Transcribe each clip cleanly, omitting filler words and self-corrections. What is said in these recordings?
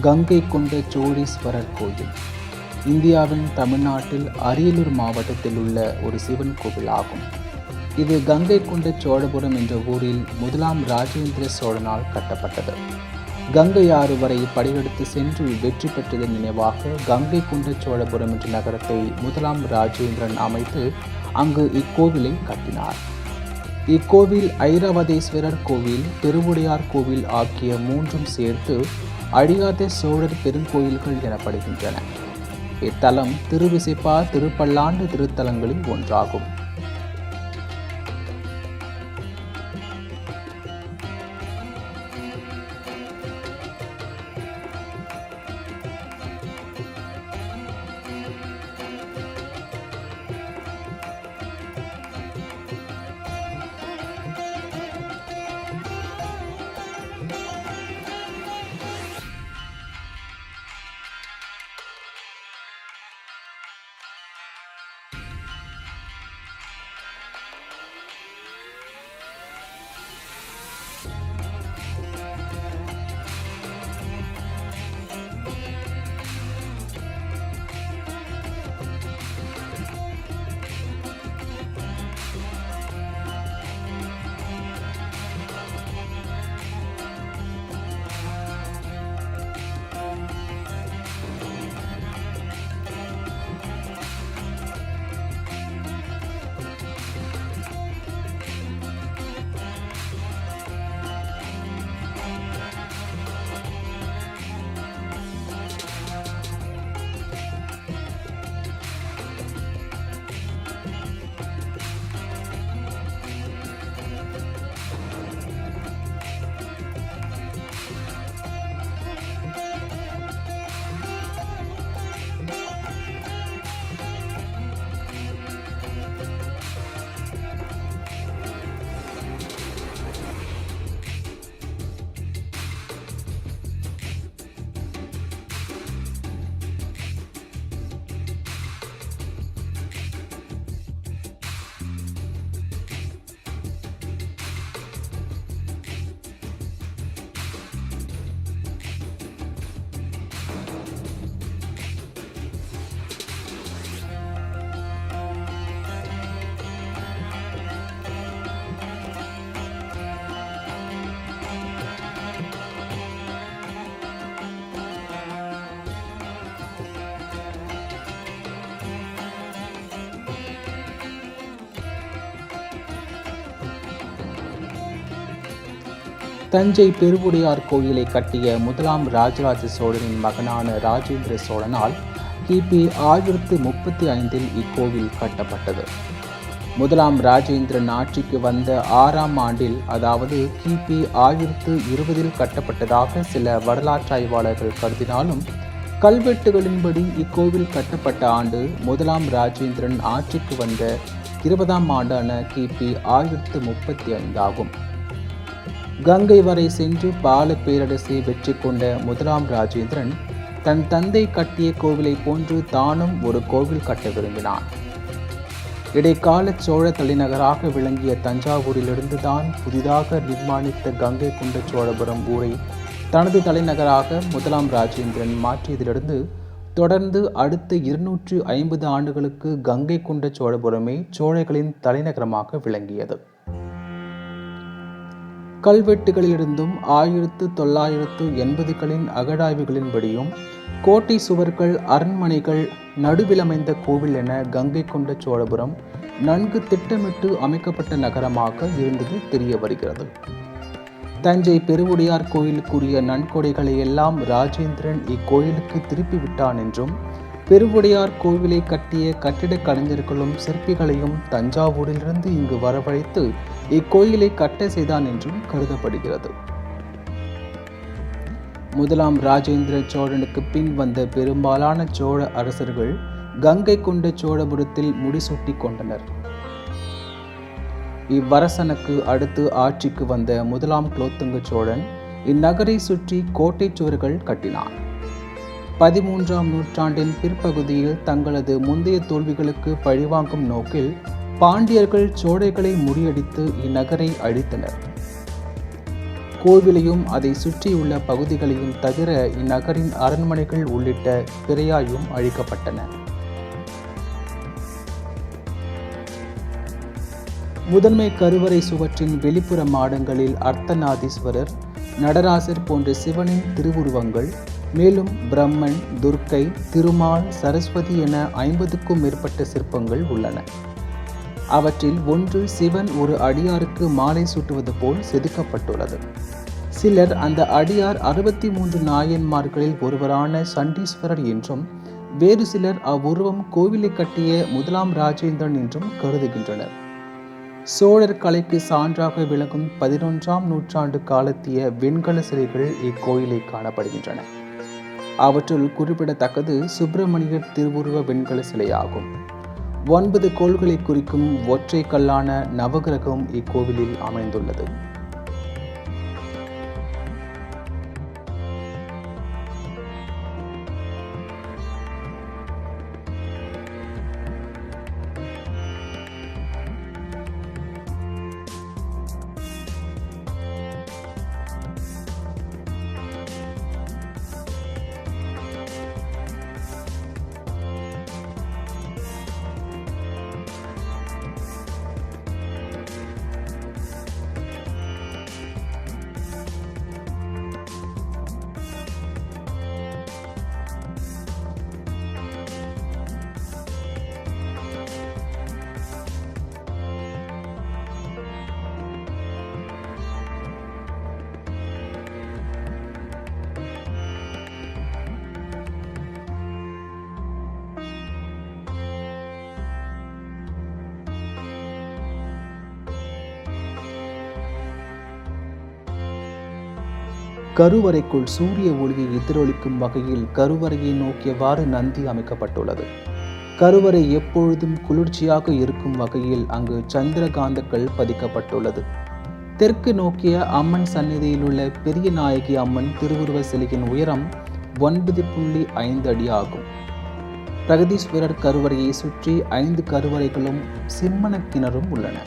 கங்கை கொண்ட சோழீஸ்வரர் கோயில் இந்தியாவின் தமிழ்நாட்டில் அரியலூர் மாவட்டத்தில் உள்ள ஒரு சிவன் கோவில் ஆகும். இது கங்கை கொண்ட சோழபுரம் என்ற ஊரில் முதலாம் ராஜேந்திர சோழனால் கட்டப்பட்டது. கங்கை ஆறு வரை படையெடுத்து சென்று வெற்றி பெற்றதன் நினைவாக கங்கை கொண்ட சோழபுரம் என்ற நகரத்தை முதலாம் ராஜேந்திரன் அமைத்து அங்கு இக்கோவிலை கட்டினார். இக்கோவில் ஐராவதேஸ்வரர் கோவில், பெருவுடையார் கோவில் ஆகிய மூன்றும் சேர்த்து அழியாத சோழர் பெருங்கோயில்கள் எனப்படுகின்றன. இத்தலம் திருவிசைப்பா திருப்பல்லாண்டு திருத்தலங்களில் ஒன்றாகும். தஞ்சை பெருவுடையார் கோயிலை கட்டிய முதலாம் ராஜராஜ சோழனின் மகனான ராஜேந்திர சோழனால் கிபி 1035 இக்கோவில் கட்டப்பட்டது. முதலாம் ராஜேந்திரன் ஆட்சிக்கு வந்த 6ஆம் ஆண்டில், அதாவது கிபி 1020 கட்டப்பட்டதாக சில வரலாற்றாய்வாளர்கள் கருதினாலும், கல்வெட்டுகளின்படி இக்கோவில் கட்டப்பட்ட ஆண்டு முதலாம் ராஜேந்திரன் ஆட்சிக்கு வந்த 20ஆம் ஆண்டான கிபி 1035 ஆகும். கங்கை வரை சென்று பால பேரரசை வெற்றி கொண்ட முதலாம் ராஜேந்திரன் தன் தந்தை கட்டிய கோவிலை போன்று தானும் ஒரு கோவில் கட்ட விரும்பினான். இடைக்கால சோழ தலைநகராக விளங்கிய தஞ்சாவூரிலிருந்து தான் புதிதாக நிர்மாணித்த கங்கை கொண்ட சோழபுரம் ஊரை தனது தலைநகராக முதலாம் ராஜேந்திரன் மாற்றியதிலிருந்து தொடர்ந்து அடுத்த 250 ஆண்டுகளுக்கு கங்கை கொண்ட சோழபுரமே சோழர்களின் தலைநகரமாக விளங்கியது. கல்வெட்டுகளிலிருந்தும் 1980களின் அகழாய்வுகளின்படியும் கோட்டை சுவர்கள், அரண்மனைகள், நடுவிலமைந்த கோவில் என கங்கை கொண்ட சோழபுரம் நன்கு திட்டமிட்டு அமைக்கப்பட்ட நகரமாக இருந்தது தெரிய வருகிறது. தஞ்சை பெருவுடையார் கோயிலுக்குரிய நன்கொடைகளை எல்லாம் ராஜேந்திரன் இக்கோயிலுக்கு திருப்பி விட்டான் என்றும், பெருவுடையார் கோவிலை கட்டிய கட்டிடக் கலைஞர்களும் சிற்பிகளையும் தஞ்சாவூரிலிருந்து இங்கு வரவழைத்து இக்கோயிலை கட்ட செய்தான் என்றும் கருதப்படுகிறது. முதலாம் ராஜேந்திர சோழனுக்கு பின் வந்த பெரும்பாலான சோழ அரசர்கள் கங்கை கொண்ட சோழபுரத்தில் முடிசூட்டி கொண்டனர். இவ்வரசனுக்கு அடுத்து ஆட்சிக்கு வந்த முதலாம் குலோத்துங்க சோழன் இந்நகரை சுற்றி கோட்டை சுவர்கள் கட்டினான். 13ஆம் நூற்றாண்டின் பிற்பகுதியில் தங்களது முந்தைய தோல்விகளுக்கு பழிவாங்கும் நோக்கில் பாண்டியர்கள் சோழர்களை முறியடித்து இந்நகரை அழித்தனர். கோவிலையும் அதை சுற்றியுள்ள பகுதிகளையும் தவிர இந்நகரின் அரண்மனைகள் உள்ளிட்ட பிறையாயும் அழிக்கப்பட்டன. முதன்மை கருவறை சுவற்றின் வெளிப்புற மாடங்களில் அர்த்தநாதீஸ்வரர், நடராசர் போன்ற சிவனின் திருவுருவங்கள், மேலும் பிரம்மன், துர்க்கை, திருமால், சரஸ்வதி என 50க்கும் மேற்பட்ட சிற்பங்கள் உள்ளன. அவற்றில் ஒன்று சிவன் ஒரு அடியாருக்கு மாலை சூட்டுவது போல் செதுக்கப்பட்டுள்ளது. சிலர் அந்த அடியார் 63 நாயன்மார்களில் ஒருவரான சண்டீஸ்வரர் என்றும், வேறு சிலர் அவ்வுருவம் கோவிலை கட்டிய முதலாம் ராஜேந்திரன் என்றும் கருதுகின்றனர். சோழர் கலைக்கு சான்றாக விளங்கும் 11ஆம் நூற்றாண்டு காலத்திய வெண்கல சிலைகள் இக்கோயிலில் காணப்படுகின்றன. அவற்றுள் குறிப்பிடத்தக்கது சுப்பிரமணியர் திருவுருவ வெண்கல சிலையாகும். 9 கோள்களை குறிக்கும் ஒற்றை கல்லான நவகிரகம் இக்கோவிலில் அமைந்துள்ளது. கருவறைக்குள் சூரிய ஒளியை எதிரொலிக்கும் வகையில் கருவறையை நோக்கியவாறு நந்தி அமைக்கப்பட்டுள்ளது. கருவறை எப்பொழுதும் குளிர்ச்சியாக இருக்கும் வகையில் அங்கு சந்திரகாந்தங்கள் பதிக்கப்பட்டுள்ளது. தெற்கு நோக்கிய அம்மன் சந்நிதியில் உள்ள பெரிய நாயகி அம்மன் திருவுருவ சிலையின் உயரம் 9.5 அடி ஆகும். பிரகதீஸ்வரர் கருவறையை சுற்றி 5 கருவறைகளும் சிம்மன கிணறும் உள்ளன.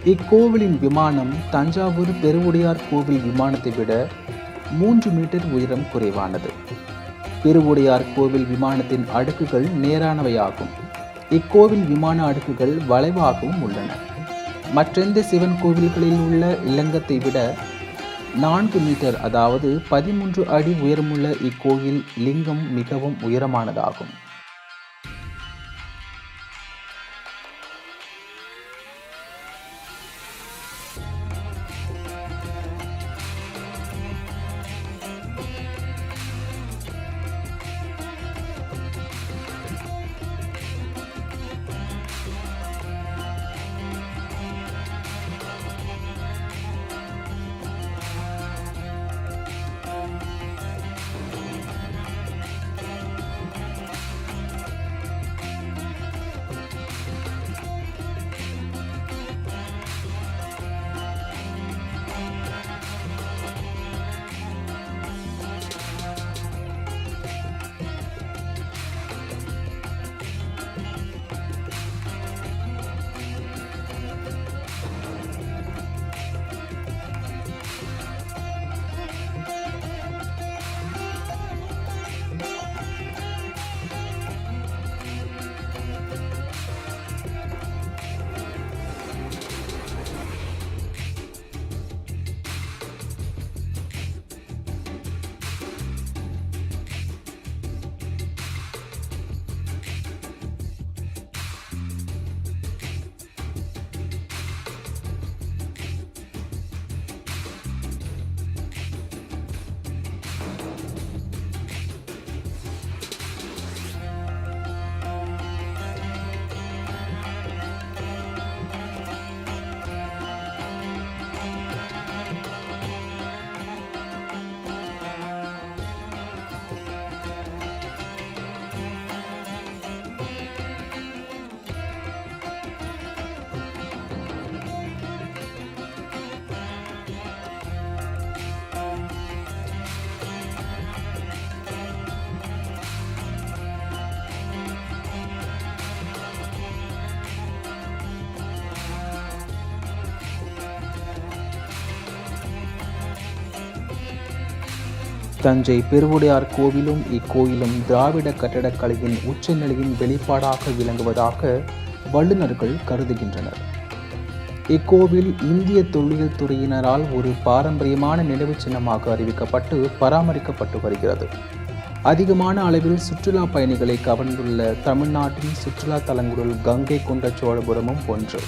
இக்கோவிலின் விமானம் தஞ்சாவூர் பெருவுடையார் கோவில் விமானத்தை விட 3 மீட்டர் உயரம் குறைவானது. பெருவுடையார் கோவில் விமானத்தின் அடுக்குகள் நேரானவையாகும். இக்கோவில் விமான அடுக்குகள் வளைவாகவும் உள்ளன. மற்றெந்த சிவன் கோவில்களில் உள்ள இலங்கத்தை விட 4 மீட்டர் அதாவது 13 அடி உயரமுள்ள இக்கோயில் லிங்கம் மிகவும் உயரமானதாகும். தஞ்சை பெருவுடையார் கோவிலும் இக்கோயிலும் திராவிட கட்டடக்கலையின் உச்சநிலையின் வெளிப்பாடாக விளங்குவதாக வல்லுநர்கள் கருதுகின்றனர். இக்கோவில் இந்திய தொல்லியல் துறையினரால் ஒரு பாரம்பரியமான நினைவு சின்னமாக அறிவிக்கப்பட்டு பராமரிக்கப்பட்டு வருகிறது. அதிகமான அளவில் சுற்றுலா பயணிகளை கவர்ந்துள்ள தமிழ்நாட்டின் சுற்றுலா தலங்களுள் கங்கை கொண்ட சோழபுரமும் ஒன்று.